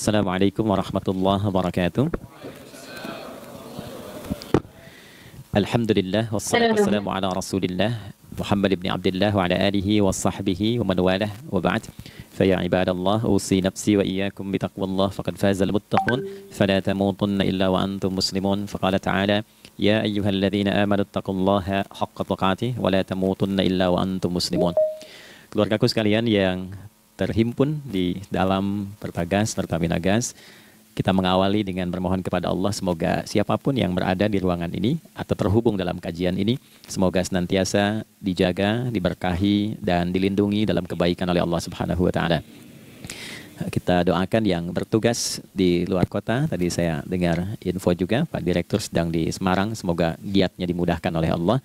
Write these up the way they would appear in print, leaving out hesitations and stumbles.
Assalamualaikum warahmatullahi wabarakatuh. Alhamdulillah wassalatu wassalamu ala Rasulillah Muhammad ibn Abdullah wa ala alihi wa sahbihi wa man walah wa ba'd. Faya ibadallah usi nafsi wa iyyakum bi taqwallah faqad fazal muttaqun fala tamutunna illa wa antum muslimun. Faqala ta'ala ya ayyuhalladzina amanu taqullaha haqqa tuqatih wa la tamutunna illa wa antum muslimun. Keluargaku sekalian yang terhimpun di dalam Pertagas, Pertamina Gas, kita mengawali dengan bermohon kepada Allah semoga siapapun yang berada di ruangan ini atau terhubung dalam kajian ini, semoga senantiasa dijaga, diberkahi, dan dilindungi dalam kebaikan oleh Allah Subhanahu wa Ta'ala. Kita doakan yang bertugas di luar kota. Tadi saya dengar info juga Pak Direktur sedang di Semarang, semoga giatnya dimudahkan oleh Allah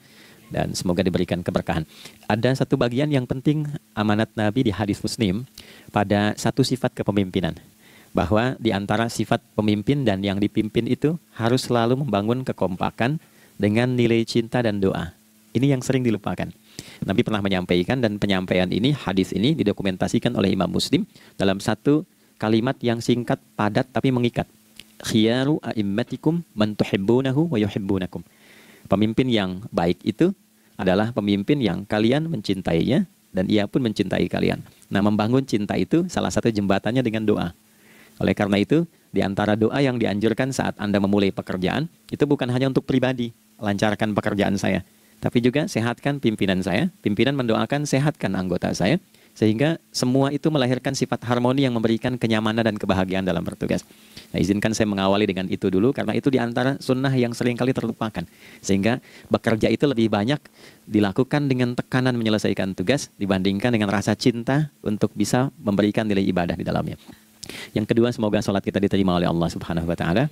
dan semoga diberikan keberkahan. Ada satu bagian yang penting amanat Nabi di hadis Muslim pada satu sifat kepemimpinan, bahwa di antara sifat pemimpin dan yang dipimpin itu harus selalu membangun kekompakan dengan nilai cinta dan doa. Ini yang sering dilupakan. Nabi pernah menyampaikan, dan penyampaian ini, hadis ini didokumentasikan oleh Imam Muslim dalam satu kalimat yang singkat, padat tapi mengikat. Khiyaru a'immatikum man tuhibbunahu wa yuhibbunakum. Pemimpin yang baik itu adalah pemimpin yang kalian mencintainya dan ia pun mencintai kalian. Nah, membangun cinta itu salah satu jembatannya dengan doa. Oleh karena itu, di antara doa yang dianjurkan saat Anda memulai pekerjaan, itu bukan hanya untuk pribadi, lancarkan pekerjaan saya, tapi juga sehatkan pimpinan saya, pimpinan mendoakan sehatkan anggota saya, sehingga semua itu melahirkan sifat harmoni yang memberikan kenyamanan dan kebahagiaan dalam bertugas. Nah, izinkan saya mengawali dengan itu dulu, karena itu di antara sunnah yang seringkali terlupakan. Sehingga bekerja itu lebih banyak dilakukan dengan tekanan menyelesaikan tugas dibandingkan dengan rasa cinta untuk bisa memberikan nilai ibadah di dalamnya. Yang kedua, semoga sholat kita diterima oleh Allah Subhanahu wa Ta'ala.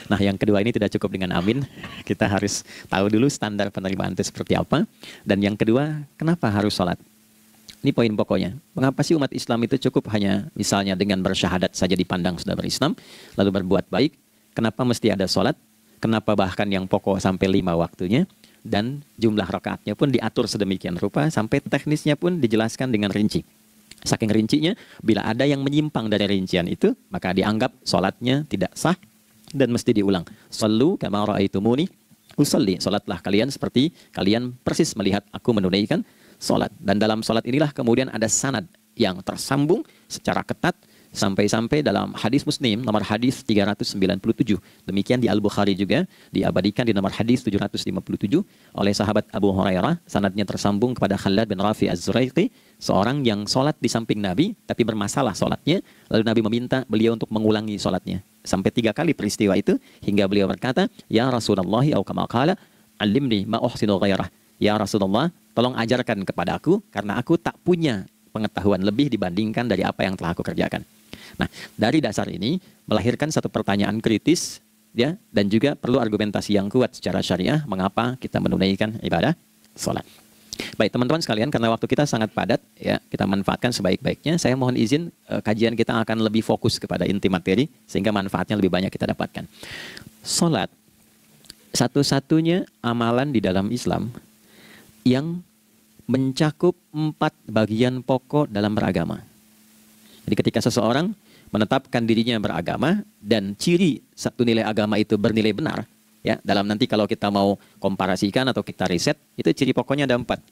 Nah, yang kedua ini tidak cukup dengan amin. Kita harus tahu dulu standar penerimaan itu seperti apa. Dan yang kedua, kenapa harus sholat? Ini poin pokoknya. Mengapa sih umat Islam itu cukup hanya misalnya dengan bersyahadat saja dipandang sudah berislam, lalu berbuat baik? Kenapa mesti ada sholat? Kenapa bahkan yang pokok sampai 5 waktunya? Dan jumlah rakaatnya pun diatur sedemikian rupa, sampai teknisnya pun dijelaskan dengan rinci. Saking rincinya, bila ada yang menyimpang dari rincian itu, maka dianggap sholatnya tidak sah dan mesti diulang. Shallu kama ra'aitumuni usolli. Sholatlah kalian seperti kalian persis melihat aku menunaikan sholat. Dan dalam sholat inilah kemudian ada sanad yang tersambung secara ketat sampai-sampai dalam hadis Muslim nomor hadis 397. Demikian di Al-Bukhari juga diabadikan di nomor hadis 757 oleh sahabat Abu Hurairah. Sanadnya tersambung kepada Khalad bin Rafi Az-Zuraiqi, seorang yang sholat di samping Nabi tapi bermasalah sholatnya. Lalu Nabi meminta beliau untuk mengulangi sholatnya. Sampai 3 kali peristiwa itu hingga beliau berkata, ya Rasulullah au kama qala alimni ma uhsinu ghairah. Ya Rasulullah, tolong ajarkan kepada aku karena aku tak punya pengetahuan lebih dibandingkan dari apa yang telah aku kerjakan. Nah, dari dasar ini melahirkan satu pertanyaan kritis, ya, dan juga perlu argumentasi yang kuat secara syariah mengapa kita menunaikan ibadah sholat. Baik teman-teman sekalian, karena waktu kita sangat padat, ya, kita manfaatkan sebaik-baiknya. Saya mohon izin kajian kita akan lebih fokus kepada inti materi sehingga manfaatnya lebih banyak kita dapatkan. Sholat satu-satunya amalan di dalam Islam yang mencakup 4 bagian pokok dalam beragama. Jadi ketika seseorang menetapkan dirinya beragama dan ciri satu nilai agama itu bernilai benar, ya, dalam nanti kalau kita mau komparasikan atau kita riset, itu ciri pokoknya ada 4.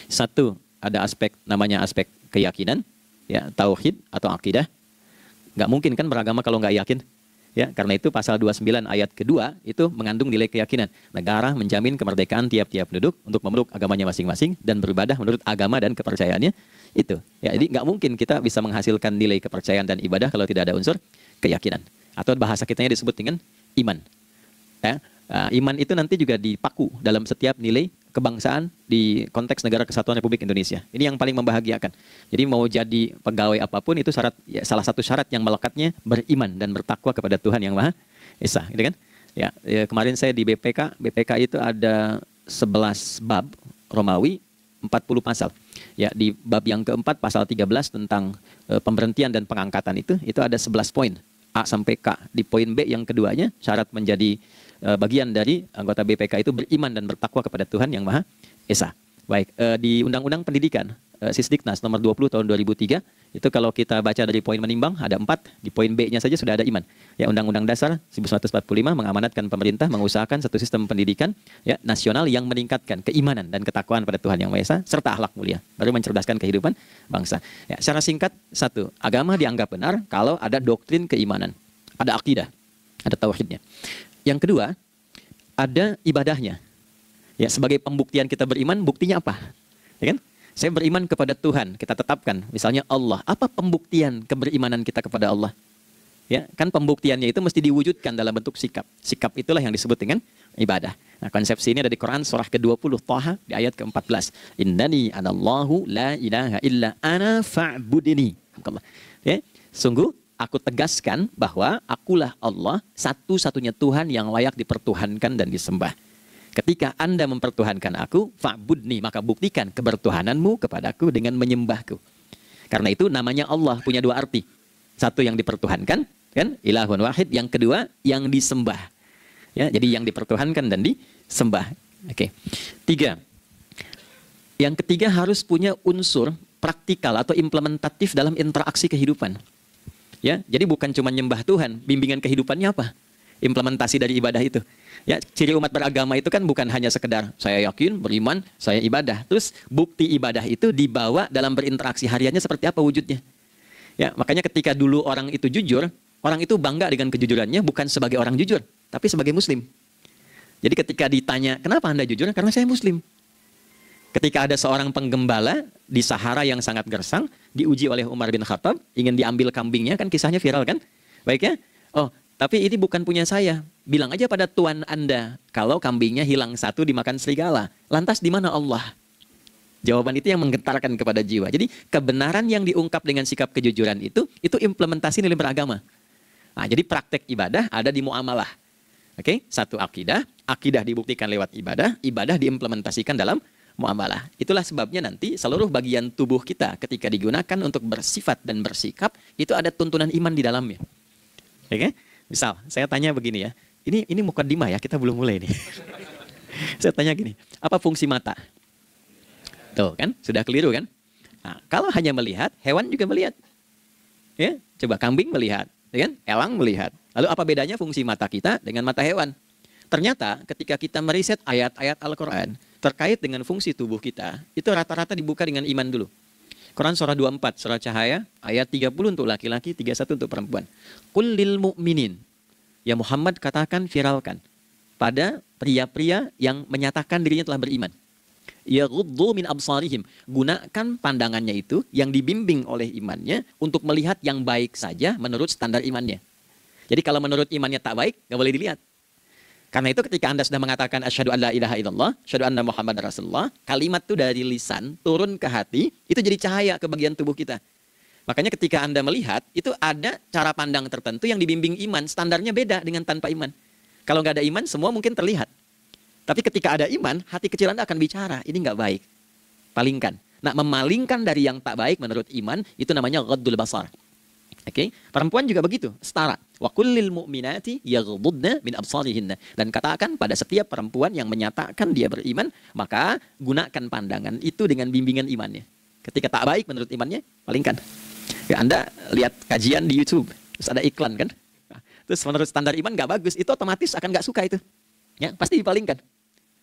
Satu, ada aspek namanya aspek keyakinan, ya, tauhid atau akidah. Nggak mungkin kan beragama kalau nggak yakin. Ya, karena itu pasal 29 ayat kedua itu mengandung nilai keyakinan. Negara menjamin kemerdekaan tiap-tiap penduduk untuk memeluk agamanya masing-masing dan beribadah menurut agama dan kepercayaannya itu. Ya, jadi nggak mungkin kita bisa menghasilkan nilai kepercayaan dan ibadah kalau tidak ada unsur keyakinan. Atau bahasa kitanya disebut dengan iman. Ya, iman itu nanti juga dipaku dalam setiap nilai kebangsaan di konteks Negara Kesatuan Republik Indonesia. Ini yang paling membahagiakan. Jadi mau jadi pegawai apapun itu syarat, ya, salah satu syarat yang melekatnya beriman dan bertakwa kepada Tuhan Yang Maha Esa, gitu kan? Ya, kemarin saya di BPK itu ada 11 bab Romawi, 40 pasal. Ya, di bab yang keempat pasal 13 tentang pemberhentian dan pengangkatan itu ada 11 poin. A sampai K. Di poin B yang keduanya, syarat menjadi bagian dari anggota BPK itu beriman dan bertakwa kepada Tuhan Yang Maha Esa. Baik, di Undang-Undang Pendidikan, Sisdiknas nomor 20 tahun 2003 Itu kalau kita baca dari poin menimbang ada 4, di poin B-nya saja sudah ada iman. Ya, Undang-Undang Dasar 1945 mengamanatkan pemerintah mengusahakan satu sistem pendidikan ya nasional yang meningkatkan keimanan dan ketakwaan pada Tuhan Yang Maha Esa serta akhlak mulia, baru mencerdaskan kehidupan bangsa. Ya, secara singkat, 1, agama dianggap benar kalau ada doktrin keimanan, ada akidah, ada tauhidnya. Yang kedua, ada ibadahnya. Ya, sebagai pembuktian kita beriman, buktinya apa? Ya kan? Saya beriman kepada Tuhan, kita tetapkan, misalnya Allah. Apa pembuktian keberimanan kita kepada Allah? Ya, kan pembuktiannya itu mesti diwujudkan dalam bentuk sikap. Sikap itulah yang disebut dengan ibadah. Nah, konsepsi ini ada di Quran surah ke-20 Thaha di ayat ke-14. Innani anallahu la ilaha illa ana fa'budini. Ya, sungguh aku tegaskan bahwa akulah Allah, satu-satunya Tuhan yang layak dipertuhankan dan disembah. Ketika Anda mempertuhankan aku, fa'budni, maka buktikan kebertuhananmu kepadaku dengan menyembahku. Karena itu namanya Allah punya 2 arti. Satu yang dipertuhankan, kan? Ilahun wahid. Yang kedua yang disembah. Ya, jadi yang dipertuhankan dan disembah. Oke. 3. Yang ketiga harus punya unsur praktikal atau implementatif dalam interaksi kehidupan. Ya, jadi bukan cuma nyembah Tuhan, bimbingan kehidupannya apa? Implementasi dari ibadah itu. Ya, ciri umat beragama itu kan bukan hanya sekedar saya yakin, beriman, saya ibadah. Terus bukti ibadah itu dibawa dalam berinteraksi hariannya seperti apa wujudnya. Ya, makanya ketika dulu orang itu jujur, orang itu bangga dengan kejujurannya bukan sebagai orang jujur, tapi sebagai muslim. Jadi ketika ditanya, "Kenapa Anda jujur?" "Karena saya muslim." Ketika ada seorang penggembala di Sahara yang sangat gersang, diuji oleh Umar bin Khattab, ingin diambil kambingnya, kan kisahnya viral kan? Baik ya? Oh, tapi ini bukan punya saya. Bilang aja pada tuan Anda, kalau kambingnya hilang 1 dimakan serigala. Lantas di mana Allah? Jawaban itu yang menggetarkan kepada jiwa. Jadi kebenaran yang diungkap dengan sikap kejujuran itu implementasi nilai beragama. Nah, jadi praktek ibadah ada di muamalah. Oke, 1 akidah, akidah dibuktikan lewat ibadah, ibadah diimplementasikan dalam muamalah. Itulah sebabnya nanti seluruh bagian tubuh kita ketika digunakan untuk bersifat dan bersikap, itu ada tuntunan iman di dalamnya. Oke? Misal, saya tanya begini ya. Ini mukaddimah ya, kita belum mulai nih. Saya tanya gini, apa fungsi mata? Tuh kan, sudah keliru kan? Nah, kalau hanya melihat, hewan juga melihat. Ya, coba kambing melihat, ya kan? Elang melihat. Lalu apa bedanya fungsi mata kita dengan mata hewan? Ternyata ketika kita meriset ayat-ayat Al-Quran terkait dengan fungsi tubuh kita, itu rata-rata dibuka dengan iman dulu. Quran surah 24, surah Cahaya, ayat 30 untuk laki-laki, 31 untuk perempuan. Qul lil mu'minin. Ya Muhammad katakan, viralkan pada pria-pria yang menyatakan dirinya telah beriman. Yaghuddu min absarihim. Gunakan pandangannya itu yang dibimbing oleh imannya untuk melihat yang baik saja menurut standar imannya. Jadi kalau menurut imannya tak baik, nggak boleh dilihat. Karena itu ketika Anda sudah mengatakan asyhadu an la ilaha illallah, asyhadu anna Muhammad Rasulullah, kalimat itu dari lisan turun ke hati, itu jadi cahaya ke bagian tubuh kita. Makanya ketika Anda melihat, itu ada cara pandang tertentu yang dibimbing iman, standarnya beda dengan tanpa iman. Kalau nggak ada iman, semua mungkin terlihat. Tapi ketika ada iman, hati kecil Anda akan bicara, ini nggak baik. Palingkan. Nah, memalingkan dari yang tak baik menurut iman, itu namanya ghaddul basar. Oke, perempuan juga begitu, setara. Wa kullil mu'minati yaghuddna min absarihinna. Dan katakan pada setiap perempuan yang menyatakan dia beriman, maka gunakan pandangan itu dengan bimbingan imannya. Ketika tak baik menurut imannya, palingkan. Ya, Anda lihat kajian di YouTube, terus ada iklan kan? Nah, terus menurut standar iman nggak bagus, itu otomatis akan nggak suka itu. Ya, pasti dipalingkan.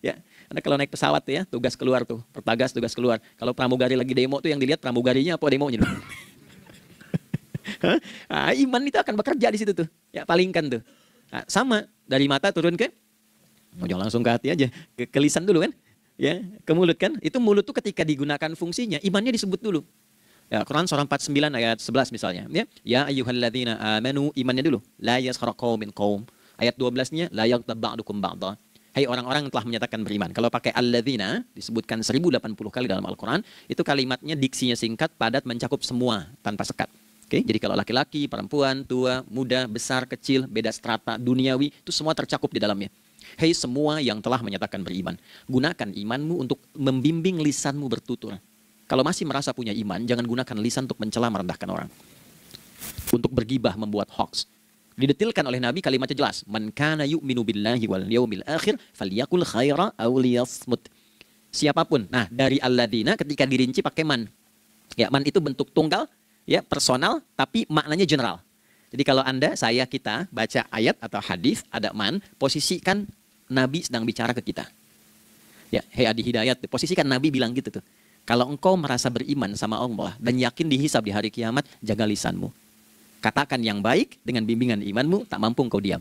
Ya, Anda kalau naik pesawat tuh ya, tugas keluar tuh, pertagas tugas keluar. Kalau pramugari lagi demo tuh yang dilihat pramugarinya apa demonya. Nah, iman itu akan bekerja di situ tuh. Ya, palingkan tuh. Nah, sama dari mata turun ke, jangan langsung ke hati aja, ke lisan dulu kan? Ya, ke mulut kan? Itu mulut tuh ketika digunakan fungsinya, imannya disebut dulu. Ya, Quran surah 49 ayat 11 misalnya. Ya ayyuhalladzina amanu, imannya dulu. La yaskhar qaumin qaum. Ayat 12-nya la yaghtab ba'dukum ba'dha. Hai orang-orang yang telah menyatakan beriman. Kalau pakai alladzina disebutkan 1080 kali dalam Al-Quran, itu kalimatnya diksinya singkat, padat, mencakup semua tanpa sekat. Oke, jadi kalau laki-laki, perempuan, tua, muda, besar, kecil, beda strata, duniawi, itu semua tercakup di dalamnya. Hei semua yang telah menyatakan beriman, gunakan imanmu untuk membimbing lisanmu bertutur. Kalau masih merasa punya iman, jangan gunakan lisan untuk mencela merendahkan orang. Untuk bergibah, membuat hoax. Didetilkan oleh Nabi kalimatnya jelas. Man kana yu'minu billahi wal yaumil akhir falyakul khaira aw liyasmut. Siapapun. Nah, dari alladzina ketika dirinci pakai man. Ya, man itu bentuk tunggal ya personal, tapi maknanya general. Jadi kalau Anda, saya, kita baca ayat atau hadis, ada man, posisikan Nabi sedang bicara ke kita. Ya, hey Adi Hidayat, posisikan Nabi bilang gitu tuh. Kalau engkau merasa beriman sama Allah dan yakin dihisab di hari kiamat, jaga lisanmu. Katakan yang baik dengan bimbingan imanmu, tak mampu engkau diam.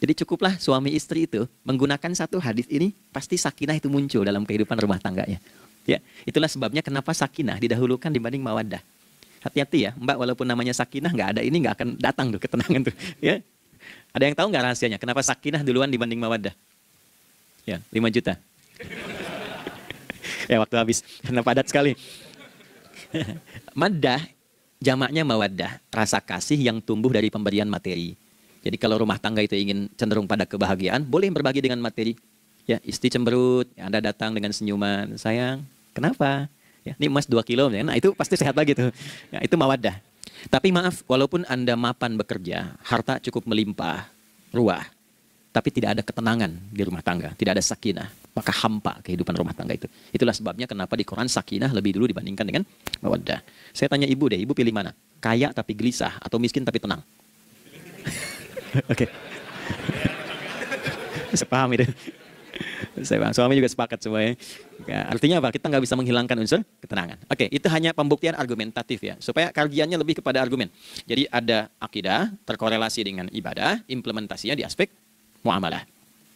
Jadi cukuplah suami istri itu menggunakan satu hadis ini, pasti sakinah itu muncul dalam kehidupan rumah tangganya. Ya, itulah sebabnya kenapa sakinah didahulukan dibanding mawaddah. Hati-hati ya, Mbak, walaupun namanya sakinah, nggak ada ini, nggak akan datang tuh ketenangan tuh. Ya, ada yang tahu nggak rahasianya? Kenapa sakinah duluan dibanding mawaddah? Ya, 5 juta. Ya, waktu habis, karena padat sekali. Maddah, jamaknya mawaddah, rasa kasih yang tumbuh dari pemberian materi. Jadi kalau rumah tangga itu ingin cenderung pada kebahagiaan, boleh berbagi dengan materi. Ya, istri cemberut, ya, Anda datang dengan senyuman, sayang, kenapa? Ya, ini emas 2 kilo, ya. Nah itu pasti sehat lagi tuh. Ya, itu mawaddah. Tapi maaf, walaupun Anda mapan bekerja, harta cukup melimpah, ruah, tapi tidak ada ketenangan di rumah tangga, tidak ada sakinah, maka hampa kehidupan rumah tangga itu. Itulah sebabnya kenapa di Quran sakinah lebih dulu dibandingkan dengan mawaddah. Saya tanya ibu deh, ibu pilih mana? Kaya tapi gelisah atau miskin tapi tenang? Oke. Saya paham itu. Saya paham. Suami juga sepakat semuanya. Ya, artinya apa? Kita nggak bisa menghilangkan unsur ketenangan. Oke, itu hanya pembuktian argumentatif ya. Supaya kajiannya lebih kepada argumen. Jadi ada akidah, terkorelasi dengan ibadah, implementasinya di aspek muamalah.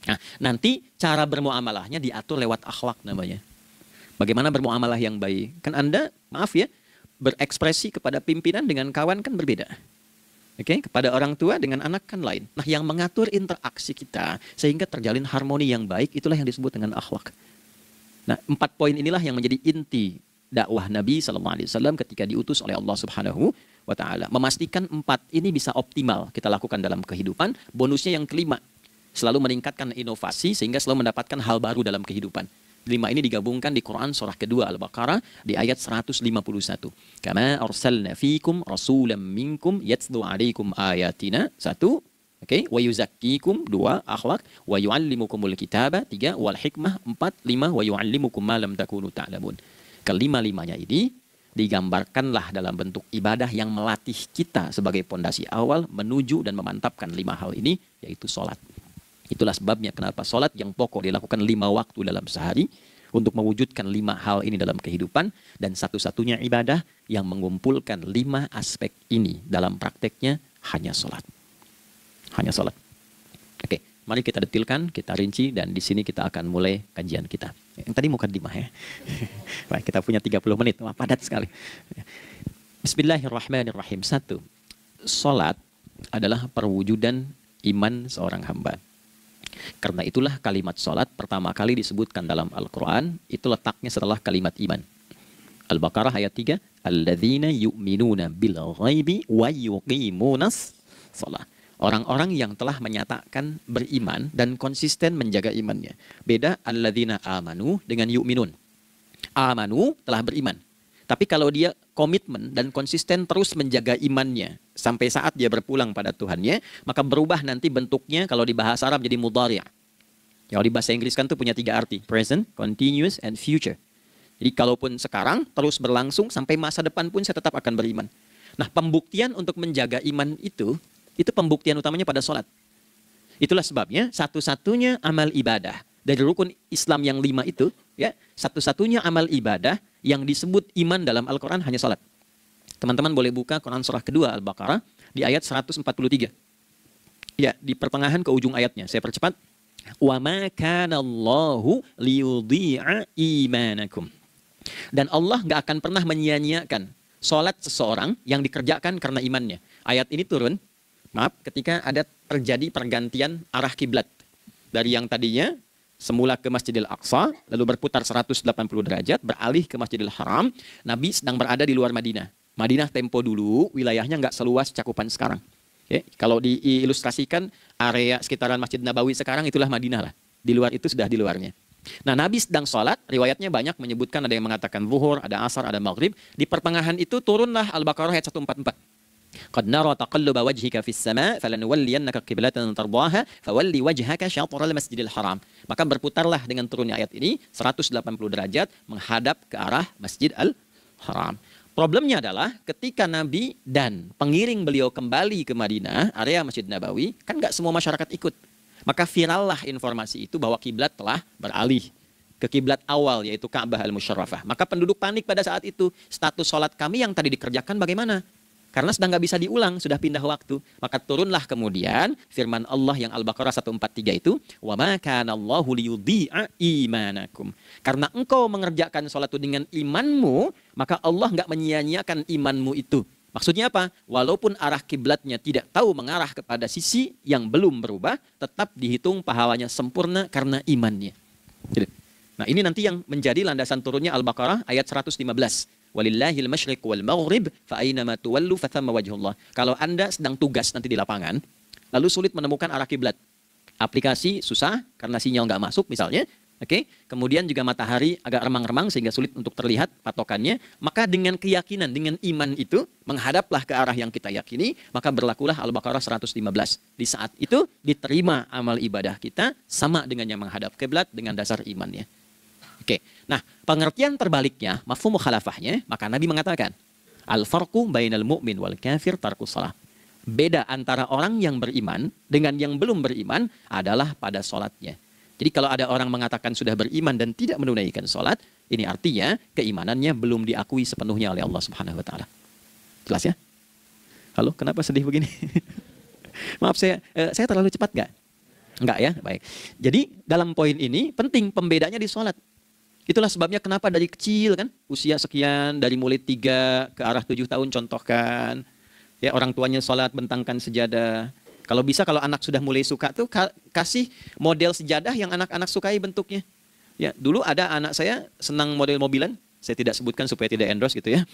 Nah, nanti cara bermuamalahnya diatur lewat akhlak namanya. Bagaimana bermuamalah yang baik. Kan Anda, maaf ya, berekspresi kepada pimpinan dengan kawan kan berbeda. Oke, kepada orang tua dengan anak kan lain. Nah, yang mengatur interaksi kita sehingga terjalin harmoni yang baik, itulah yang disebut dengan akhlak. Nah, 4 poin inilah yang menjadi inti dakwah Nabi SAW ketika diutus oleh Allah Subhanahu wa Ta'ala. Memastikan 4 ini bisa optimal kita lakukan dalam kehidupan. Bonusnya yang kelima, selalu meningkatkan inovasi sehingga selalu mendapatkan hal baru dalam kehidupan. 5 ini digabungkan di Quran surah kedua Al-Baqarah di ayat 151. Kama arsalna fikum rasulam minkum yatslu alaikum ayatina. 1, oke, wa yuzakkikum. 2, akhlak. Wa yuallimukumul kitaba. 3, wal hikmah. 4, 5, wa yuallimukum ma lam takunu ta'lamun. Kelima-limanya ini digambarkanlah dalam bentuk ibadah yang melatih kita sebagai pondasi awal menuju dan memantapkan 5 hal ini, yaitu sholat. Itulah sebabnya kenapa sholat yang pokok dilakukan 5 waktu dalam sehari untuk mewujudkan 5 hal ini dalam kehidupan, dan satu-satunya ibadah yang mengumpulkan 5 aspek ini dalam prakteknya hanya sholat. Hanya sholat. Oke, mari kita detilkan, kita rinci, dan di sini kita akan mulai kajian kita. Yang tadi mukadimah ya. Baik, kita punya 30 menit, wah padat sekali. Bismillahirrahmanirrahim. 1. Sholat adalah perwujudan iman seorang hamba. Karena itulah kalimat sholat pertama kali disebutkan dalam Al-Quran, itu letaknya setelah kalimat iman. Al-Baqarah ayat 3, Alladzina yu'minuna bil ghaibi wa yuqimunas sholat. Orang-orang yang telah menyatakan beriman dan konsisten menjaga imannya. Beda alladzina amanu dengan yu'minun. Amanu telah beriman. Tapi kalau dia komitmen dan konsisten terus menjaga imannya sampai saat dia berpulang pada Tuhannya, maka berubah nanti bentuknya kalau di bahasa Arab jadi mudhari'. Kalau di bahasa Inggris kan itu punya 3 arti, present, continuous, and future. Jadi kalaupun sekarang terus berlangsung sampai masa depan pun saya tetap akan beriman. Nah, pembuktian untuk menjaga iman itu pembuktian utamanya pada sholat. Itulah sebabnya satu-satunya amal ibadah dari rukun Islam yang 5 itu, ya, satu-satunya amal ibadah yang disebut iman dalam Al-Quran hanya salat. Teman-teman boleh buka Quran surah kedua Al-Baqarah di ayat 143. Ya, di pertengahan ke ujung ayatnya. Saya percepat. Wa ma kana Allahu liyudhi'a imanakum. Dan Allah nggak akan pernah menyia-nyiakan salat seseorang yang dikerjakan karena imannya. Ayat ini turun, maaf, ketika ada terjadi pergantian arah kiblat dari yang tadinya semula ke Masjidil Aqsa, lalu berputar 180 derajat, beralih ke Masjidil Haram. Nabi sedang berada di luar Madinah. Madinah tempo dulu, wilayahnya nggak seluas cakupan sekarang. Ya, kalau diilustrasikan, area sekitaran Masjid Nabawi sekarang itulah Madinah lah. Di luar itu sudah di luarnya. Nah, Nabi sedang sholat, riwayatnya banyak menyebutkan, ada yang mengatakan zuhur, ada asar, ada maghrib. Di pertengahan itu turunlah Al-Baqarah ayat 144. Qad nara taqalluba wajhika fis sama' falanuwalliyannaka qiblatan tardaha fawalli wajhaka syatral masjidil haram. Maka berputarlah dengan turunnya ayat ini 180 derajat menghadap ke arah Masjid Al-Haram. Problemnya adalah ketika Nabi dan pengiring beliau kembali ke Madinah, area Masjid Nabawi, kan nggak semua masyarakat ikut. Maka virallah informasi itu bahwa kiblat telah beralih ke kiblat awal, yaitu Ka'bah Al-Musyarrafah. Maka penduduk panik pada saat itu. Status sholat kami yang tadi dikerjakan bagaimana? Karena sudah nggak bisa diulang, sudah pindah waktu. Maka turunlah kemudian firman Allah yang Al-Baqarah 143 itu, wa ma kana Allahu liyudhi'a imanakum. Karena engkau mengerjakan sholat itu dengan imanmu, maka Allah nggak menyia-nyiakan imanmu itu. Maksudnya apa? Walaupun arah kiblatnya tidak tahu mengarah kepada sisi yang belum berubah, tetap dihitung pahalanya sempurna karena imannya. Jadi, nah ini nanti yang menjadi landasan turunnya Al-Baqarah ayat 115. Walillahil masyriq wal maghrib fa aynama tuwallu fathamma wajhullah. Kalau Anda sedang tugas nanti di lapangan, lalu sulit menemukan arah kiblat. Aplikasi susah karena sinyal nggak masuk misalnya. Oke, kemudian juga matahari agak remang-remang sehingga sulit untuk terlihat patokannya. Maka dengan keyakinan, dengan iman itu, menghadaplah ke arah yang kita yakini, maka berlakulah Al-Baqarah 115. Di saat itu diterima amal ibadah kita sama dengan yang menghadap kiblat dengan dasar imannya. Oke, nah pengertian terbaliknya, mafhum mukhalafahnya, maka Nabi mengatakan, al-farqu bainal mu'min wal kafir tarkus shalah. Beda antara orang yang beriman dengan yang belum beriman adalah pada sholatnya. Jadi kalau ada orang mengatakan sudah beriman dan tidak menunaikan sholat, ini artinya keimanannya belum diakui sepenuhnya oleh Allah Subhanahu wa Ta'ala. Jelas ya? Halo, kenapa sedih begini? Maaf, saya terlalu cepat nggak? Enggak ya? Baik. Jadi dalam poin ini penting pembedanya di sholat. Itulah sebabnya kenapa dari kecil kan, usia sekian, dari mulai 3 ke arah 7 tahun contohkan. Ya, orang tuanya sholat bentangkan sejadah. Kalau bisa, kalau anak sudah mulai suka tuh kasih model sejadah yang anak-anak sukai bentuknya. Ya, dulu ada anak saya senang model mobilan, saya tidak sebutkan supaya tidak endorse gitu ya.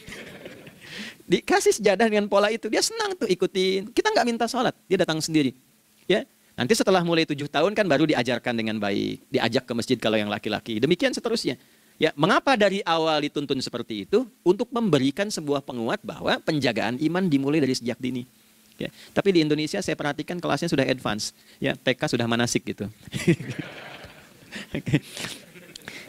Dikasih sejadah dengan pola itu, dia senang tuh ikutin. Kita nggak minta sholat, dia datang sendiri. Ya, nanti setelah mulai 7 tahun kan baru diajarkan dengan baik, diajak ke masjid kalau yang laki-laki. Demikian seterusnya. Ya, mengapa dari awal dituntun seperti itu? Untuk memberikan sebuah penguat bahwa penjagaan iman dimulai dari sejak dini. Ya, tapi di Indonesia saya perhatikan kelasnya sudah advance. Ya, TK sudah manasik gitu. Okay.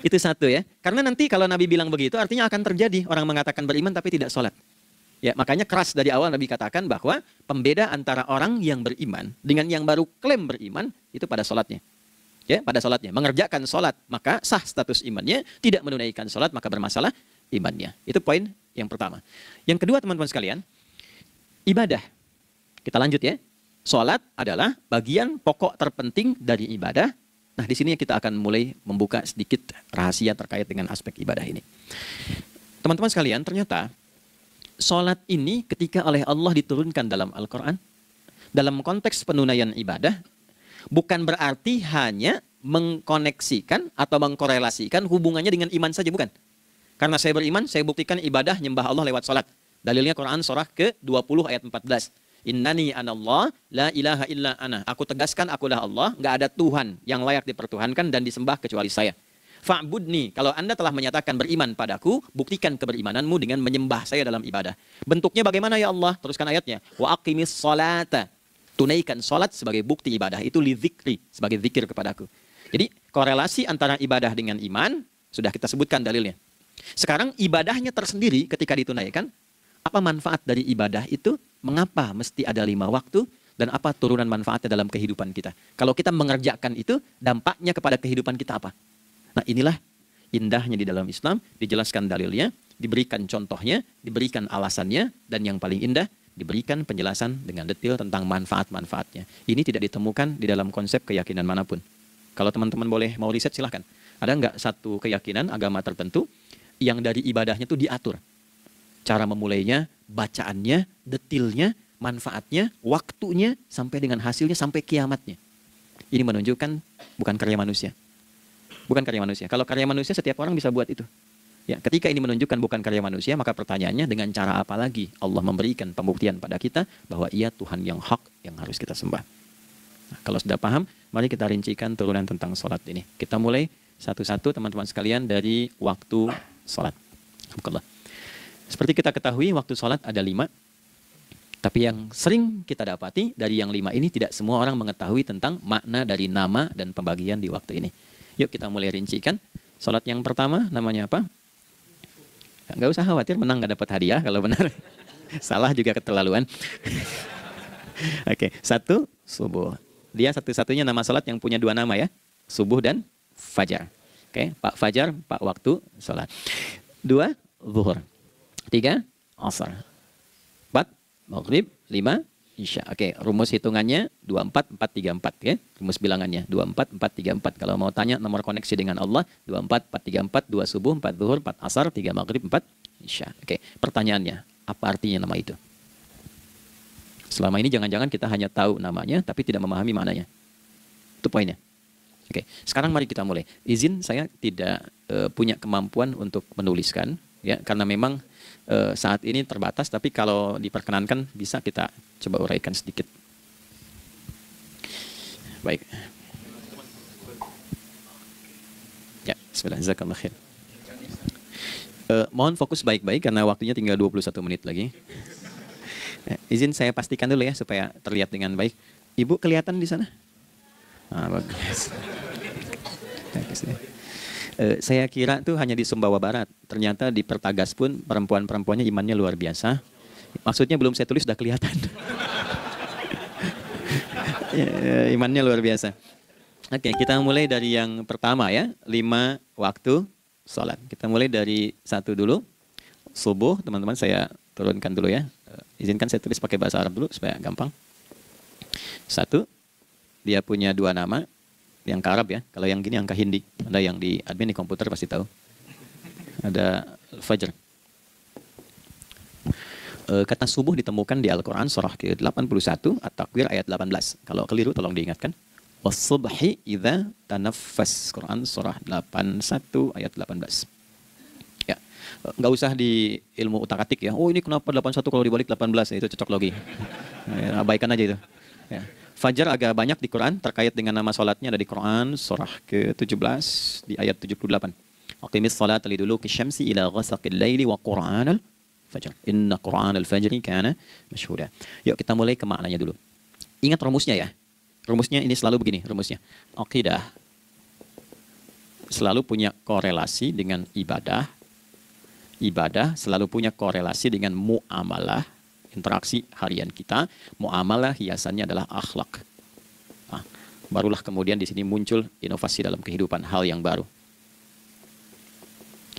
Itu satu ya. Karena nanti kalau Nabi bilang begitu artinya akan terjadi orang mengatakan beriman tapi tidak sholat. Ya, makanya keras dari awal Nabi katakan bahwa pembeda antara orang yang beriman dengan yang baru klaim beriman itu pada sholatnya. Ya, pada sholatnya. Mengerjakan sholat maka sah status imannya, tidak menunaikan sholat maka bermasalah imannya. Itu poin yang pertama. Yang kedua teman-teman sekalian, ibadah. Kita lanjut ya. Sholat adalah bagian pokok terpenting dari ibadah. Nah, di sini kita akan mulai membuka sedikit rahasia terkait dengan aspek ibadah ini. Teman-teman sekalian, ternyata sholat ini ketika oleh Allah diturunkan dalam Al-Quran, dalam konteks penunaian ibadah, bukan berarti hanya mengkoneksikan atau mengkorelasikan hubungannya dengan iman saja, bukan. Karena saya beriman, saya buktikan ibadah nyembah Allah lewat sholat. Dalilnya Quran surah ke-20 ayat 14. Innani anallah, la ilaha illa ana. Aku tegaskan akulah Allah, nggak ada Tuhan yang layak dipertuhankan dan disembah kecuali saya. Fa'budni, kalau Anda telah menyatakan beriman padaku, buktikan keberimananmu dengan menyembah saya dalam ibadah. Bentuknya bagaimana ya Allah? Teruskan ayatnya. Wa aqimis sholata. Tunaikan sholat sebagai bukti ibadah. Itu li dzikri, sebagai zikir kepadaku. Jadi korelasi antara ibadah dengan iman, sudah kita sebutkan dalilnya. Sekarang ibadahnya tersendiri ketika ditunaikan, apa manfaat dari ibadah itu? Mengapa mesti ada 5 waktu? Dan apa turunan manfaatnya dalam kehidupan kita? Kalau kita mengerjakan itu, dampaknya kepada kehidupan kita apa? Nah, inilah indahnya di dalam Islam, dijelaskan dalilnya, diberikan contohnya, diberikan alasannya, dan yang paling indah, diberikan penjelasan dengan detail tentang manfaat-manfaatnya. Ini tidak ditemukan di dalam konsep keyakinan manapun. Kalau teman-teman boleh mau riset, silahkan. Ada nggak satu keyakinan agama tertentu yang dari ibadahnya itu diatur? Cara memulainya, bacaannya, detailnya, manfaatnya, waktunya, sampai dengan hasilnya, sampai kiamatnya. Ini menunjukkan bukan karya manusia. Bukan karya manusia. Kalau karya manusia, setiap orang bisa buat itu. Ya, ketika ini menunjukkan bukan karya manusia, maka pertanyaannya dengan cara apa lagi Allah memberikan pembuktian pada kita bahwa Ia Tuhan yang hak yang harus kita sembah. Nah, kalau sudah paham, mari kita rincikan turunan tentang sholat ini. Kita mulai satu-satu teman-teman sekalian dari waktu sholat. Alhamdulillah. Seperti kita ketahui, waktu sholat ada 5. Tapi yang sering kita dapati, dari yang 5 ini tidak semua orang mengetahui tentang makna dari nama dan pembagian di waktu ini. Yuk kita mulai rincikan. Sholat yang pertama namanya apa? Nggak usah khawatir, menang nggak dapat hadiah kalau benar. Salah juga keterlaluan. Oke, satu subuh. Dia satu-satunya nama salat yang punya dua nama ya, subuh dan fajar. Oke, Pak Fajar, Pak waktu salat. Dua, zuhur. Tiga, asar. Empat, maghrib. Lima, isya. Oke, rumus hitungannya 24, 4, 3, 4 ya. Rumus bilangannya 24, 4, 3, 4. Kalau mau tanya nomor koneksi dengan Allah, 24, 4, 3, 4, 2 subuh, 4 zuhur, 4 asar, 3 maghrib, 4 isya. Oke, pertanyaannya, apa artinya nama itu? Selama ini jangan-jangan kita hanya tahu namanya, tapi tidak memahami maknanya. Itu poinnya. Oke, sekarang mari kita mulai. Izin saya tidak punya kemampuan untuk menuliskan, ya, karena memang saat ini terbatas, tapi kalau diperkenankan bisa kita coba uraikan sedikit. Baik. Ya, bismillah, jazakallah khair. Mohon fokus baik-baik karena waktunya tinggal 21 menit lagi. Izin saya pastikan dulu ya supaya terlihat dengan baik. Ibu kelihatan di sana? Bagus. Saya kira tuh hanya di Sumbawa Barat. Ternyata di Pertagas pun perempuan-perempuannya imannya luar biasa. Maksudnya belum saya tulis sudah kelihatan. Imannya luar biasa. Oke, kita mulai dari yang pertama ya. 5 waktu sholat. Kita mulai dari 1 dulu. Subuh, teman-teman saya turunkan dulu ya. Izinkan saya tulis pakai bahasa Arab dulu supaya gampang. 1, dia punya 2 nama. Yang ke Arab ya, kalau yang gini angka Hindi. Ada yang di admin di komputer pasti tahu. Ada Fajr. Kata subuh ditemukan di Al-Quran surah ke-81 At-Takwir ayat 18. Kalau keliru tolong diingatkan. Was-subhi idza tanaffas. Quran surah 81 ayat 18. Ya, nggak usah di ilmu utak-atik ya. Oh ini kenapa 81 kalau dibalik 18? Itu cocok logi. Ya, abaikan aja itu. Ya. Fajar agak banyak di Quran terkait dengan nama salatnya ada di Quran surah ke-17 di ayat 78. Aqimis salata liduluki syamsi ila ghasaqil laili wa qur'anal fajr. Inna qur'anal fajri kana masyhuda. Yuk kita mulai ke maknanya dulu. Ingat rumusnya ya. Rumusnya ini selalu begini rumusnya. Aqidah selalu punya korelasi dengan ibadah. Ibadah selalu punya korelasi dengan muamalah. Interaksi harian kita, muamalah hiasannya adalah akhlak. Nah, barulah kemudian di sini muncul inovasi dalam kehidupan, hal yang baru.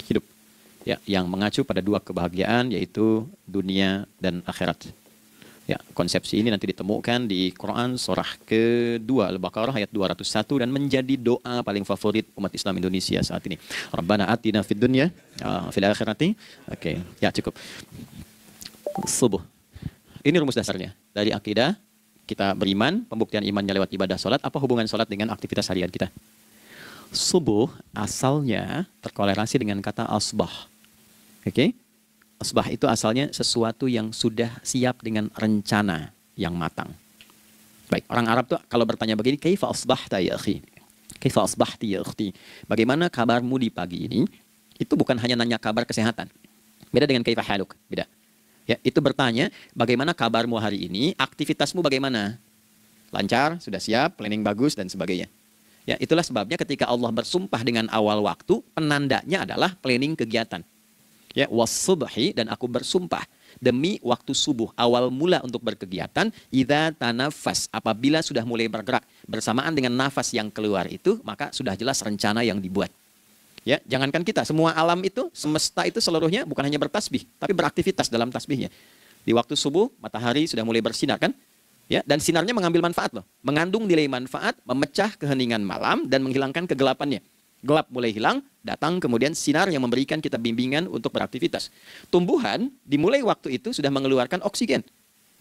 Hidup ya, yang mengacu pada 2 kebahagiaan yaitu dunia dan akhirat. Ya, konsepsi ini nanti ditemukan di Quran surah ke-2 Al-Baqarah ayat 201 dan menjadi doa paling favorit umat Islam Indonesia saat ini. Rabbana atina fid dunya fil akhirati. Oke, ya cukup. Subuh. Ini rumus dasarnya. Dari akidah, kita beriman, pembuktian imannya lewat ibadah sholat. Apa hubungan sholat dengan aktivitas harian kita? Subuh asalnya terkorelasi dengan kata asbah. Oke? Asbah itu asalnya sesuatu yang sudah siap dengan rencana yang matang. Baik, orang Arab tuh kalau bertanya begini, kaifa asbahta ya akhi? Kaifa asbahti ya ukhti? Bagaimana kabarmu di pagi ini? Itu bukan hanya nanya kabar kesehatan. Beda dengan kaifa haluk, beda. Ya, itu bertanya, bagaimana kabarmu hari ini, aktivitasmu bagaimana? Lancar, sudah siap, planning bagus, dan sebagainya. Ya, itulah sebabnya ketika Allah bersumpah dengan awal waktu, penandanya adalah planning kegiatan. Ya, was-subhi, dan aku bersumpah demi waktu subuh, awal mula untuk berkegiatan, idza tanafas, apabila sudah mulai bergerak, bersamaan dengan nafas yang keluar itu, maka sudah jelas rencana yang dibuat. Ya, jangankan kita, semua alam itu, semesta itu seluruhnya bukan hanya bertasbih, tapi beraktivitas dalam tasbihnya. Di waktu subuh, matahari sudah mulai bersinar kan? Ya, dan sinarnya mengambil manfaat loh. Mengandung nilai manfaat, memecah keheningan malam, dan menghilangkan kegelapannya. Gelap mulai hilang, datang kemudian sinar yang memberikan kita bimbingan untuk beraktivitas. Tumbuhan, dimulai waktu itu sudah mengeluarkan oksigen,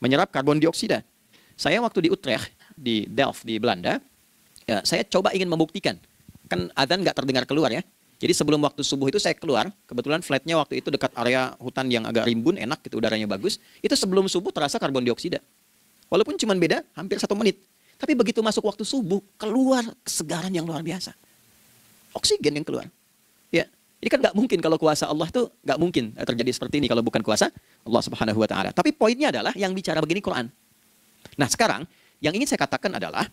menyerap karbon dioksida. Saya waktu di Utrecht, di Delft, di Belanda, ya, saya coba ingin membuktikan. Kan adzan nggak terdengar keluar ya. Jadi sebelum waktu subuh itu saya keluar, kebetulan flatnya waktu itu dekat area hutan yang agak rimbun, enak gitu, udaranya bagus. Itu sebelum subuh terasa karbon dioksida. Walaupun cuma beda hampir 1 menit. Tapi begitu masuk waktu subuh, keluar kesegaran yang luar biasa. Oksigen yang keluar. Ya, ini kan nggak mungkin kalau kuasa Allah tuh nggak mungkin terjadi seperti ini kalau bukan kuasa Allah Subhanahu Wa Taala. Tapi poinnya adalah yang bicara begini Quran. Nah sekarang yang ingin saya katakan adalah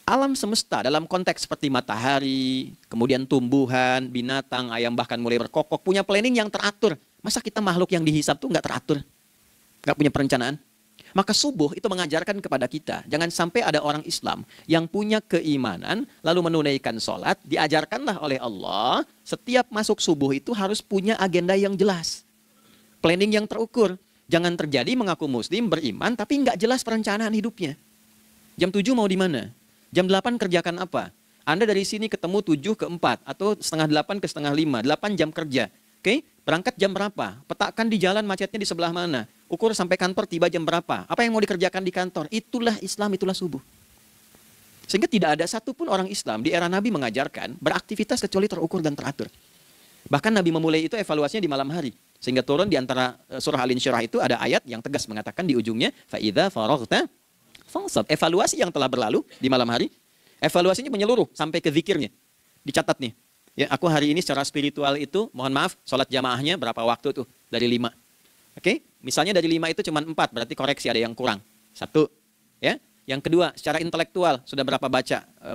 Alam semesta dalam konteks seperti matahari, kemudian tumbuhan, binatang, ayam bahkan mulai berkokok, punya planning yang teratur. Masa kita makhluk yang dihisab tuh nggak teratur? Nggak punya perencanaan? Maka subuh itu mengajarkan kepada kita, jangan sampai ada orang Islam yang punya keimanan, lalu menunaikan sholat, diajarkanlah oleh Allah, setiap masuk subuh itu harus punya agenda yang jelas. Planning yang terukur. Jangan terjadi mengaku muslim, beriman, tapi nggak jelas perencanaan hidupnya. Jam 7 mau di mana? Jam 8 kerjakan apa? Anda dari sini ketemu 7 ke 4 atau setengah 8 ke setengah 5, 8 jam kerja. Oke? Berangkat jam berapa? Petakan di jalan macetnya di sebelah mana? Ukur sampai kantor tiba jam berapa? Apa yang mau dikerjakan di kantor? Itulah Islam, itulah subuh. Sehingga tidak ada satupun orang Islam di era Nabi mengajarkan beraktivitas kecuali terukur dan teratur. Bahkan Nabi memulai itu evaluasinya di malam hari. Sehingga turun di antara surah Al-Insyirah itu ada ayat yang tegas mengatakan di ujungnya, فَإِذَا فَرَغْتَ fansab. Evaluasi yang telah berlalu di malam hari, evaluasinya menyeluruh sampai ke zikirnya. Dicatat nih. Ya, aku hari ini secara spiritual itu, mohon maaf, sholat jamaahnya berapa waktu tuh? Dari 5. Oke? Misalnya dari 5 itu cuma 4, berarti koreksi ada yang kurang. 1. Ya. Yang kedua, secara intelektual sudah berapa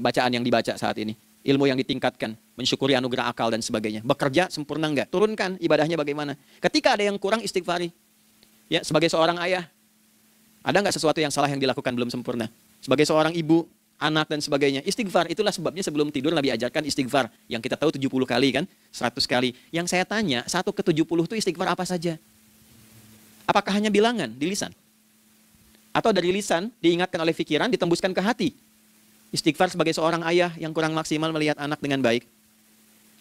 bacaan yang dibaca saat ini? Ilmu yang ditingkatkan, mensyukuri anugerah akal dan sebagainya. Bekerja sempurna enggak? Turunkan ibadahnya bagaimana? Ketika ada yang kurang, istighfari. Ya, sebagai seorang ayah, ada nggak sesuatu yang salah yang dilakukan belum sempurna? Sebagai seorang ibu, anak dan sebagainya, istighfar. Itulah sebabnya sebelum tidur Nabi ajarkan istighfar. Yang kita tahu 70 kali kan, 100 kali. Yang saya tanya, 1 ke 70 itu istighfar apa saja? Apakah hanya bilangan di lisan? Atau dari lisan diingatkan oleh pikiran, ditembuskan ke hati? Istighfar sebagai seorang ayah yang kurang maksimal melihat anak dengan baik.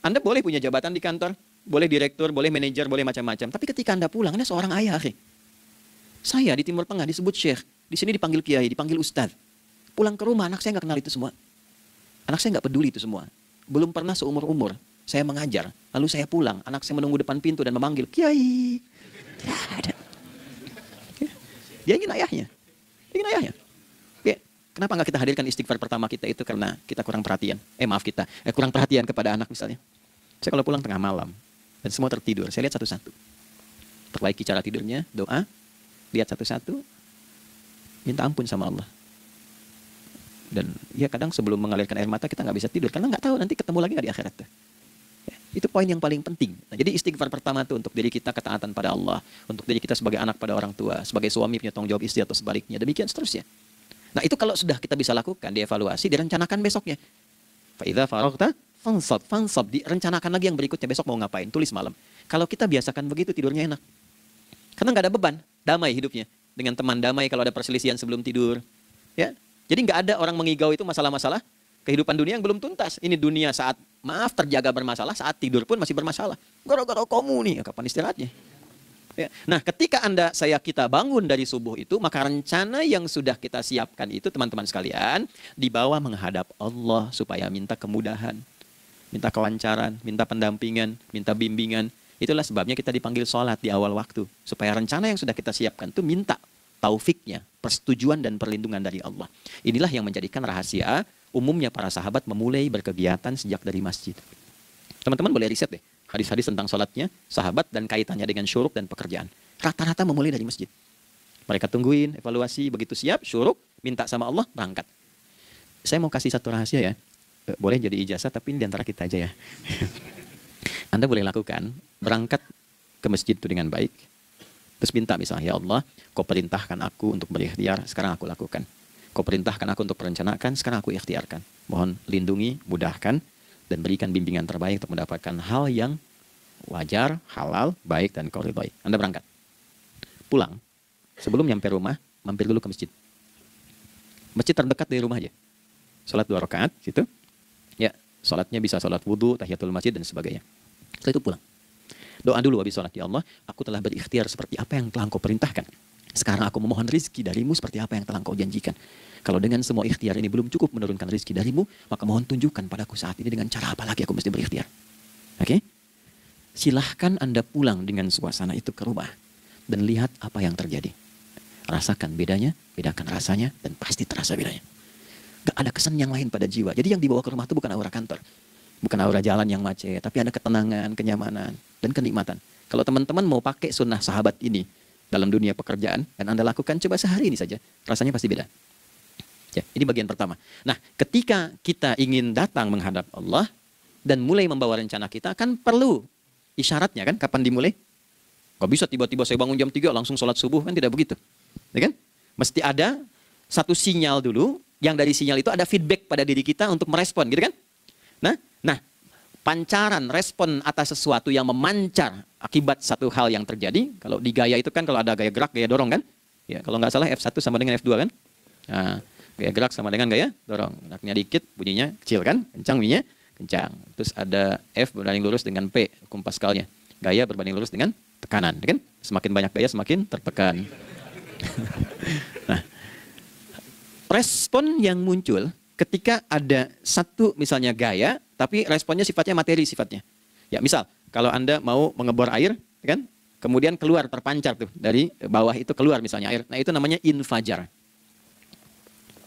Anda boleh punya jabatan di kantor, boleh direktur, boleh manajer, boleh macam-macam. Tapi ketika Anda pulang, Anda seorang ayah. Saya di Timur Tengah disebut syekh, di sini dipanggil kiai, dipanggil ustadz. Pulang ke rumah, anak saya nggak kenal itu semua. Anak saya nggak peduli itu semua. Belum pernah seumur-umur saya mengajar, lalu saya pulang, anak saya menunggu depan pintu dan memanggil kiai. Tidak ada. Dia ingin ayahnya. Dia ingin ayahnya. Oke. Kenapa nggak kita hadirkan istighfar pertama kita itu karena kita kurang perhatian. Kurang perhatian kepada anak misalnya. Saya kalau pulang tengah malam dan semua tertidur, saya lihat satu-satu. Perbaiki cara tidurnya, doa. Lihat satu-satu, minta ampun sama Allah. Dan ya kadang sebelum mengalirkan air mata kita nggak bisa tidur karena nggak tahu nanti ketemu lagi nggak di akhirat. Ya, itu poin yang paling penting. Nah, jadi istighfar pertama itu untuk diri kita ketaatan pada Allah, untuk diri kita sebagai anak pada orang tua, sebagai suami punya tanggung jawab istri atau sebaliknya, demikian seterusnya. Nah itu kalau sudah kita bisa lakukan, dievaluasi, direncanakan besoknya. Fa'idha faraghta fansab, direncanakan lagi yang berikutnya besok mau ngapain, tulis malam. Kalau kita biasakan begitu tidurnya enak. Karena nggak ada beban, damai hidupnya. Dengan teman damai kalau ada perselisihan sebelum tidur. Ya, jadi nggak ada orang mengigau itu masalah-masalah kehidupan dunia yang belum tuntas. Ini dunia saat terjaga bermasalah, saat tidur pun masih bermasalah. Gara-gara kamu nih, kapan istirahatnya? Ya. Nah, ketika kita bangun dari subuh itu, maka rencana yang sudah kita siapkan itu teman-teman sekalian dibawa menghadap Allah supaya minta kemudahan, minta kelancaran, minta pendampingan, minta bimbingan. Itulah sebabnya kita dipanggil sholat di awal waktu. Supaya rencana yang sudah kita siapkan itu minta taufiknya, persetujuan dan perlindungan dari Allah. Inilah yang menjadikan rahasia umumnya para sahabat memulai berkegiatan sejak dari masjid. Teman-teman boleh riset deh. Hadis-hadis tentang sholatnya, sahabat dan kaitannya dengan syuruk dan pekerjaan. Rata-rata memulai dari masjid. Mereka tungguin, evaluasi, begitu siap, syuruk, minta sama Allah, berangkat. Saya mau kasih satu rahasia ya. Boleh jadi ijazah, tapi ini diantara kita aja ya. Anda boleh lakukan, berangkat ke masjid itu dengan baik, terus minta misalnya, ya Allah, kau perintahkan aku untuk berikhtiar, sekarang aku lakukan. Kau perintahkan aku untuk merencanakan, sekarang aku ikhtiarkan. Mohon lindungi, mudahkan, dan berikan bimbingan terbaik untuk mendapatkan hal yang wajar, halal, baik, dan kau ridhoi. Anda berangkat. Pulang, sebelum nyampe rumah, mampir dulu ke masjid. Masjid terdekat dari rumah aja. Sholat 2 rakaat, gitu. Ya, sholatnya bisa sholat wudhu, tahiyatul masjid, dan sebagainya. Setelah itu pulang. Doa dulu habis sholat. Ya Allah, aku telah berikhtiar seperti apa yang telah Engkau perintahkan. Sekarang aku memohon rizki darimu seperti apa yang telah Engkau janjikan. Kalau dengan semua ikhtiar ini belum cukup menurunkan rizki darimu, maka mohon tunjukkan padaku saat ini dengan cara apa lagi aku mesti berikhtiar. Oke? Silahkan Anda pulang dengan suasana itu ke rumah. Dan lihat apa yang terjadi. Rasakan bedanya, bedakan rasanya, dan pasti terasa bedanya. Gak ada kesan yang lain pada jiwa. Jadi yang dibawa ke rumah itu bukan aura kantor. Bukan aura jalan yang macet, tapi ada ketenangan, kenyamanan, dan kenikmatan. Kalau teman-teman mau pakai sunnah sahabat ini dalam dunia pekerjaan, dan Anda lakukan coba sehari ini saja, rasanya pasti beda. Ya, ini bagian pertama. Nah, ketika kita ingin datang menghadap Allah dan mulai membawa rencana kita, kan perlu isyaratnya kan, kapan dimulai? Gak bisa tiba-tiba saya bangun jam 3 langsung sholat subuh, kan tidak begitu. Ya kan? Mesti ada satu sinyal dulu, yang dari sinyal itu ada feedback pada diri kita untuk merespon, gitu kan? Nah, pancaran respon atas sesuatu yang memancar akibat satu hal yang terjadi, kalau di gaya itu kan kalau ada gaya gerak, gaya dorong kan? Ya, kalau nggak salah F1 sama dengan F2 kan? Nah, gaya gerak sama dengan gaya dorong. Geraknya dikit, bunyinya kecil kan? Kencang bunyinya, kencang. Terus ada F berbanding lurus dengan P, hukum Pascalnya. Gaya berbanding lurus dengan tekanan, kan? Semakin banyak gaya, semakin tertekan. Nah, respon yang muncul ketika ada satu misalnya gaya, tapi responnya sifatnya materi sifatnya. Ya, misal kalau Anda mau mengebor air, kan? Kemudian keluar terpancar tuh dari bawah itu keluar misalnya air. Nah, itu namanya infajar.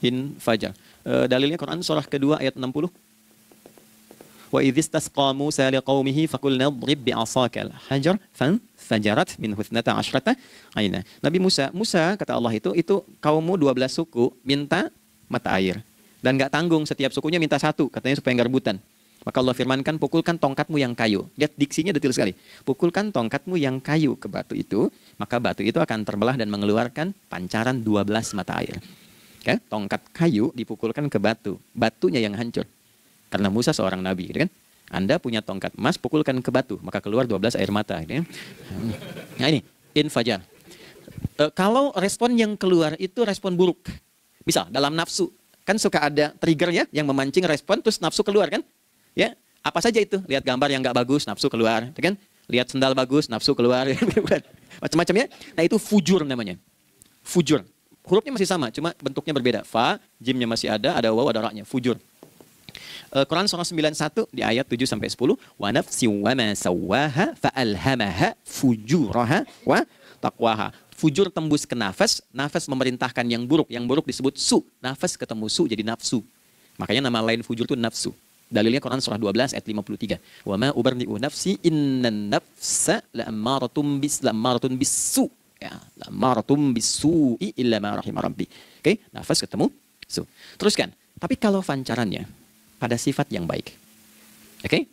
Infajar. Dalilnya Quran surah kedua ayat 60. Wa idzistasqa Musa liqaumihi faqulna idrib bi'asakal hajar fanfajarat minhu 12 aina. Nabi Musa kata Allah itu kaummu 12 suku minta mata air dan enggak tanggung, setiap sukunya minta satu, katanya supaya enggak rebutan. Maka Allah firmankan, pukulkan tongkatmu yang kayu. Lihat diksinya detil sekali. Pukulkan tongkatmu yang kayu ke batu itu, maka batu itu akan terbelah dan mengeluarkan pancaran 12 mata air. Okay? Tongkat kayu dipukulkan ke batu, batunya yang hancur. Karena Musa seorang nabi, gitu kan? Anda punya tongkat emas, pukulkan ke batu, maka keluar 12 air mata. Gitu kan? Nah ini, infajar. Kalau respon yang keluar itu respon buruk. Misal, dalam nafsu, kan suka ada trigger ya, yang memancing respon, terus nafsu keluar kan? Ya, apa saja itu? Lihat gambar yang nggak bagus, nafsu keluar. Gitu kan? Lihat sendal bagus, nafsu keluar. Macam-macamnya. Nah itu fujur namanya. Fujur. Hurufnya masih sama, cuma bentuknya berbeda. Fa, jimnya masih ada waw, ada ra-nya. Fujur. Quran surah 91 di ayat 7 sampai 10, wa nafsi wa ma sawwaha fa alhamaha fujuraha wa taqwaha. Fujur tembus ke nafas, nafas memerintahkan yang buruk disebut su. Nafas ketemu su jadi nafsu. Makanya nama lain fujur itu nafsu. Dalilnya Quran surah 12 ayat 53. Wa ma ubarni'u nafsi innan nafsa la'ammaratun bisu. Ya, la'ammaratun bisu'i illa ma rahima rabbi. Oke, nafas ketemu su. Teruskan. Tapi kalau pancarannya pada sifat yang baik. Oke?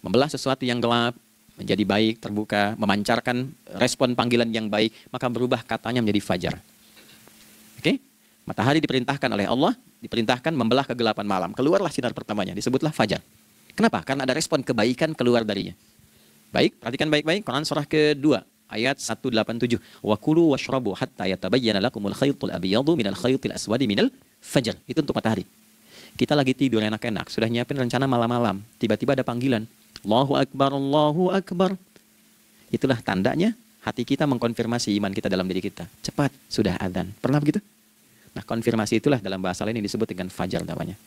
Membelah sesuatu yang gelap menjadi baik, terbuka, memancarkan respon panggilan yang baik, maka berubah katanya menjadi fajar. Oke? Matahari diperintahkan oleh Allah, diperintahkan membelah kegelapan malam. Keluarlah sinar pertamanya, disebutlah fajar. Kenapa? Karena ada respon kebaikan keluar darinya. Baik, perhatikan baik-baik Quran surah kedua ayat 187. Wa kulu washrabu hatta yatabayyana lakumul khaytul abyadu minal khaytil aswadi minal fajar. Itu untuk matahari. Kita lagi tidur enak-enak, sudah nyiapin rencana malam-malam. Tiba-tiba ada panggilan. Allahu Akbar, Allahu Akbar. Itulah tandanya hati kita mengkonfirmasi iman kita dalam diri kita. Cepat, sudah adzan. Pernah begitu? Nah, konfirmasi itulah dalam bahasa lain yang disebut dengan fajar namanya.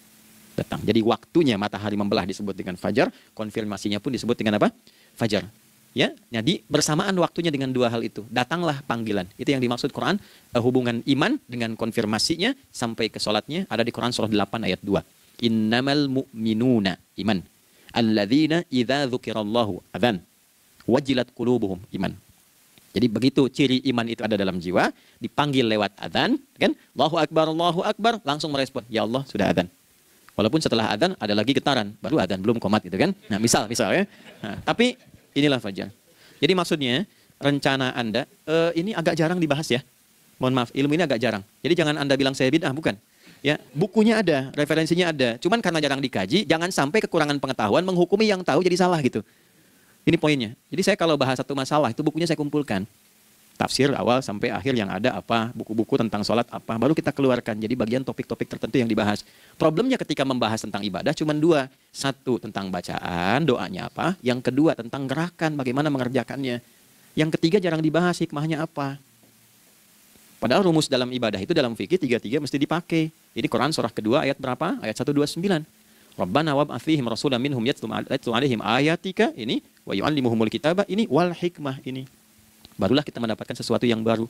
Datang. Jadi waktunya matahari membelah disebut dengan fajar, konfirmasinya pun disebut dengan apa? Fajar. Ya, jadi bersamaan waktunya dengan dua hal itu. Datanglah panggilan. Itu yang dimaksud Quran, hubungan iman dengan konfirmasinya sampai ke sholatnya ada di Quran surah 8 ayat 2. Innamal mu'minuna iman. Alladzina idza dzukirallahu adzan. Wajilat qulubuhum iman. Jadi begitu ciri iman itu ada dalam jiwa, dipanggil lewat adzan, kan? Allahu Akbar, langsung merespon, ya Allah sudah adzan. Walaupun setelah adzan ada lagi getaran, baru adzan belum qomat gitu kan. Nah, misal ya. Nah, tapi inilah fajar. Jadi maksudnya rencana Anda ini agak jarang dibahas ya. Mohon maaf, ilmu ini agak jarang. Jadi jangan Anda bilang saya bid'ah, bukan. Ya, bukunya ada, referensinya ada. Cuman karena jarang dikaji, jangan sampai kekurangan pengetahuan menghukumi yang tahu jadi salah gitu. Ini poinnya. Jadi saya kalau bahas satu masalah itu bukunya saya kumpulkan. Tafsir awal sampai akhir yang ada apa, buku-buku tentang sholat apa, baru kita keluarkan. Jadi bagian topik-topik tertentu yang dibahas. Problemnya ketika membahas tentang ibadah cuma dua. Satu tentang bacaan, doanya apa. Yang kedua tentang gerakan, bagaimana mengerjakannya. Yang ketiga jarang dibahas, hikmahnya apa. Padahal rumus dalam ibadah itu dalam fikih tiga-tiga mesti dipakai. Jadi Quran surah kedua ayat berapa? Ayat 129. Rabbana wab'ats fihim rasulan minhum yatlu 'alaihim ayatika ini wa yu'allimuhumul kitaba ini wal hikmah ini. Barulah kita mendapatkan sesuatu yang baru.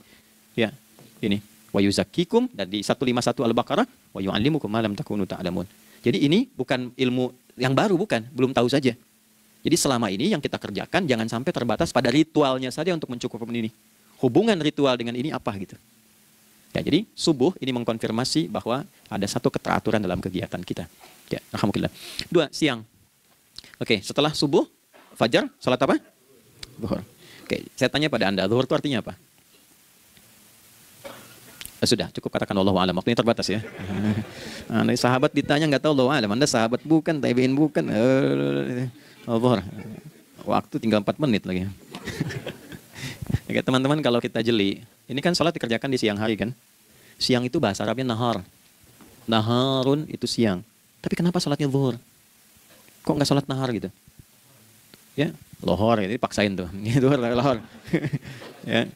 Ya, ini wa yuzakkikum dan di 151 Al-Baqarah wa yu'allimukum ma lam takunu ta'lamun. Jadi ini bukan ilmu yang baru, bukan, belum tahu saja. Jadi selama ini yang kita kerjakan jangan sampai terbatas pada ritualnya saja untuk mencukupi ini. Hubungan ritual dengan ini apa gitu. Ya, jadi subuh ini mengkonfirmasi bahwa ada satu keteraturan dalam kegiatan kita. Ya, alhamdulillah. 2, siang. Oke, setelah subuh, fajar, salat apa? Zuhur. Oke, saya tanya pada Anda, zuhur itu artinya apa? Sudah, cukup katakan Allahu a'lam. Waktunya terbatas ya. Anda sahabat ditanya nggak tahu Allahu a'lam. Anda sahabat bukan, tabi'in bukan. Zuhur. Waktu tinggal 4 menit lagi. Oke, teman-teman, kalau kita jeli, ini kan sholat dikerjakan di siang hari kan? Siang itu bahasa Arabnya nahar. Naharun itu siang. Tapi kenapa sholatnya zuhur? Kok nggak sholat nahar gitu? Ya, lohor, ini paksain tuh. Zuhur, lohor. Ya.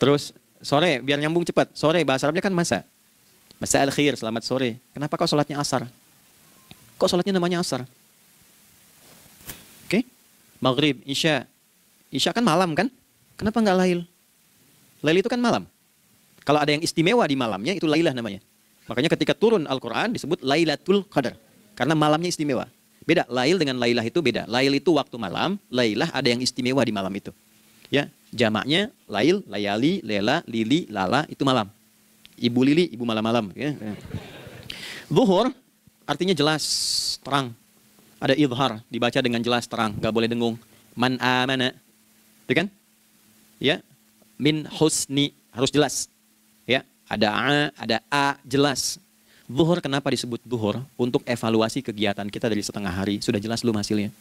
Terus sore, biar nyambung cepat. Sore, bahasa Arabnya kan masa. Masa al-khir, selamat sore. Kenapa kok sholatnya asar? Kok sholatnya namanya asar? Oke? Maghrib, isya. Isya kan malam kan? Kenapa nggak lail? Lail itu kan malam. Kalau ada yang istimewa di malamnya, itu lailah namanya. Makanya ketika turun Al-Quran disebut Lailatul Qadar. Karena malamnya istimewa. Beda, lail dengan lailah itu beda. Lail itu waktu malam, lailah ada yang istimewa di malam itu. Ya, jamaknya lail, layali, lela, lili, lala, itu malam. Ibu lili, ibu malam-malam. Ya. Zuhur artinya jelas, terang. Ada idhar, dibaca dengan jelas, terang. Gak boleh dengung. Man amana. Itu kan? Ya, min husni, harus jelas. Ya, ada a, jelas. Zuhur kenapa disebut zuhur? Untuk evaluasi kegiatan kita dari setengah hari. Sudah jelas belum hasilnya?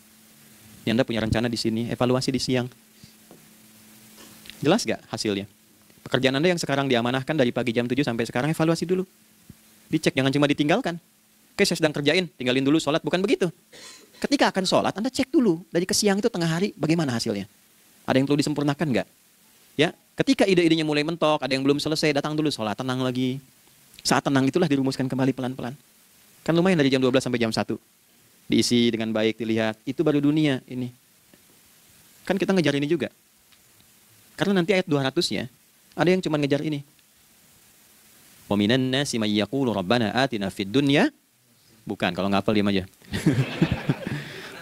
Ya, Anda punya rencana di sini, evaluasi di siang. Jelas gak hasilnya? Pekerjaan Anda yang sekarang diamanahkan dari pagi jam 7 sampai sekarang, evaluasi dulu. Dicek, jangan cuma ditinggalkan. Oke, saya sedang kerjain, tinggalin dulu sholat, bukan begitu. Ketika akan sholat, Anda cek dulu. Dari ke siang itu tengah hari, bagaimana hasilnya? Ada yang perlu disempurnakan nggak? Ya, ketika ide-idenya mulai mentok, ada yang belum selesai, datang dulu sholat, tenang lagi. Saat tenang itulah dirumuskan kembali pelan-pelan. Kan lumayan dari jam 12 sampai jam 1. Diisi dengan baik, dilihat. Itu baru dunia ini. Kan kita ngejar ini juga. Karena nanti ayat 200-nya, ada yang cuma ngejar ini. Wa minan nasi may yaqulu rabbana atina fid dunya. Bukan, kalau ngapal diam aja.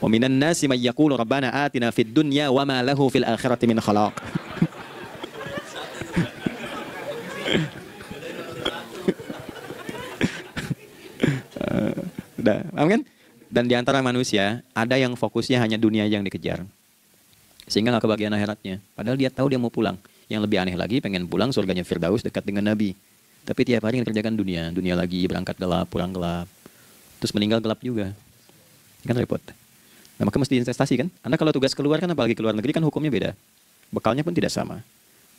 Wa minan nasi may yaqulu rabbana atina fid dunya wa ma lahu fil akhirati min khalaq. Udah, paham kan? Dan di antara manusia ada yang fokusnya hanya dunia yang dikejar. Sehingga nggak kebagian akhiratnya. Padahal dia tahu dia mau pulang. Yang lebih aneh lagi, pengen pulang surganya Firdaus dekat dengan Nabi. Tapi tiap hari kerjakan dunia, dunia lagi, berangkat gelap, pulang gelap. Terus meninggal gelap juga. Kan repot. Nah, maka mesti investasi kan? Anda kalau tugas keluar kan, apalagi keluar negeri kan hukumnya beda. Bekalnya pun tidak sama.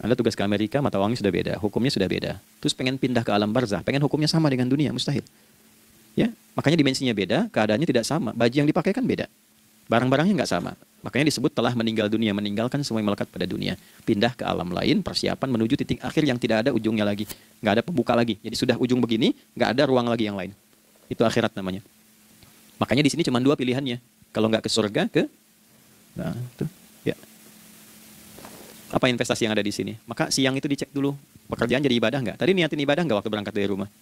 Anda tugas ke Amerika, mata uangnya sudah beda, hukumnya sudah beda. Terus pengen pindah ke alam barzah, pengen hukumnya sama dengan dunia, mustahil. Ya, makanya dimensinya beda, keadaannya tidak sama. Baju yang dipakai kan beda. Barang-barangnya nggak sama. Makanya disebut telah meninggal dunia, meninggalkan semua yang melekat pada dunia. Pindah ke alam lain, persiapan menuju titik akhir yang tidak ada ujungnya lagi. Nggak ada pembuka lagi. Jadi sudah ujung begini, nggak ada ruang lagi yang lain. Itu akhirat namanya. Makanya di sini cuma 2 pilihannya. Kalau nggak ke surga, nah, itu. Ya. Apa investasi yang ada di sini? Maka siang itu dicek dulu. Pekerjaan jadi ibadah nggak? Tadi niatin ibadah nggak waktu berangkat dari rumah?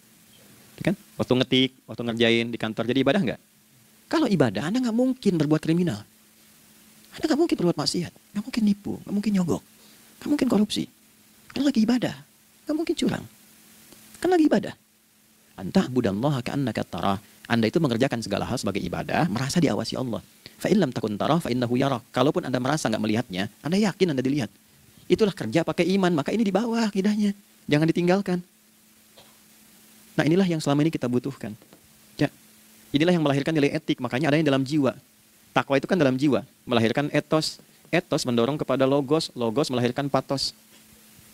Kan? Waktu ngetik, waktu ngerjain di kantor, jadi ibadah nggak? Kalau ibadah, Anda nggak mungkin berbuat kriminal. Anda nggak mungkin berbuat maksiat. Nggak mungkin nipu, nggak mungkin nyogok. Nggak mungkin korupsi. Kan lagi ibadah. Nggak mungkin curang. Kan lagi ibadah. Anta budallaha ka'annaka tarah. Anda itu mengerjakan segala hal sebagai ibadah, merasa diawasi Allah. Fa in lam takun tarah fa innahu yarah. Kalaupun Anda merasa nggak melihatnya, Anda yakin Anda dilihat. Itulah kerja pakai iman, maka ini di bawah akidahnya. Jangan ditinggalkan. Nah, inilah yang selama ini kita butuhkan. Ya. Inilah yang melahirkan nilai etik, makanya adanya dalam jiwa. Takwa itu kan dalam jiwa, melahirkan etos. Etos mendorong kepada logos, logos melahirkan patos.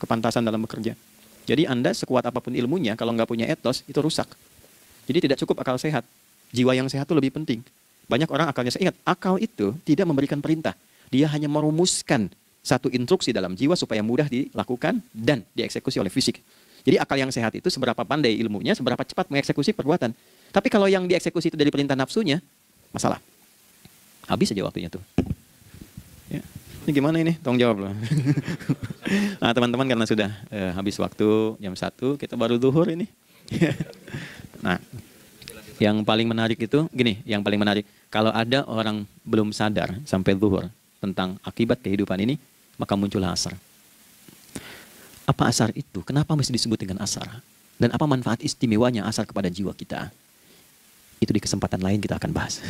Kepantasan dalam bekerja. Jadi Anda sekuat apapun ilmunya, kalau nggak punya etos, itu rusak. Jadi tidak cukup akal sehat. Jiwa yang sehat itu lebih penting. Banyak orang akalnya sehat. Ingat, akal itu tidak memberikan perintah. Dia hanya merumuskan satu instruksi dalam jiwa supaya mudah dilakukan dan dieksekusi oleh fisik. Jadi akal yang sehat itu seberapa pandai ilmunya, seberapa cepat mengeksekusi perbuatan. Tapi kalau yang dieksekusi itu dari perintah nafsunya, masalah. Habis aja waktunya tuh. Ya. Ini gimana ini? Tolong jawab loh. Nah, teman-teman, karena sudah habis waktu jam 1, kita baru zuhur ini. Nah, yang paling menarik itu, gini, yang paling menarik. Kalau ada orang belum sadar sampai zuhur tentang akibat kehidupan ini, maka muncul asar. Apa asar itu? Kenapa mesti disebut dengan asar? Dan apa manfaat istimewanya asar kepada jiwa kita? Itu di kesempatan lain kita akan bahas.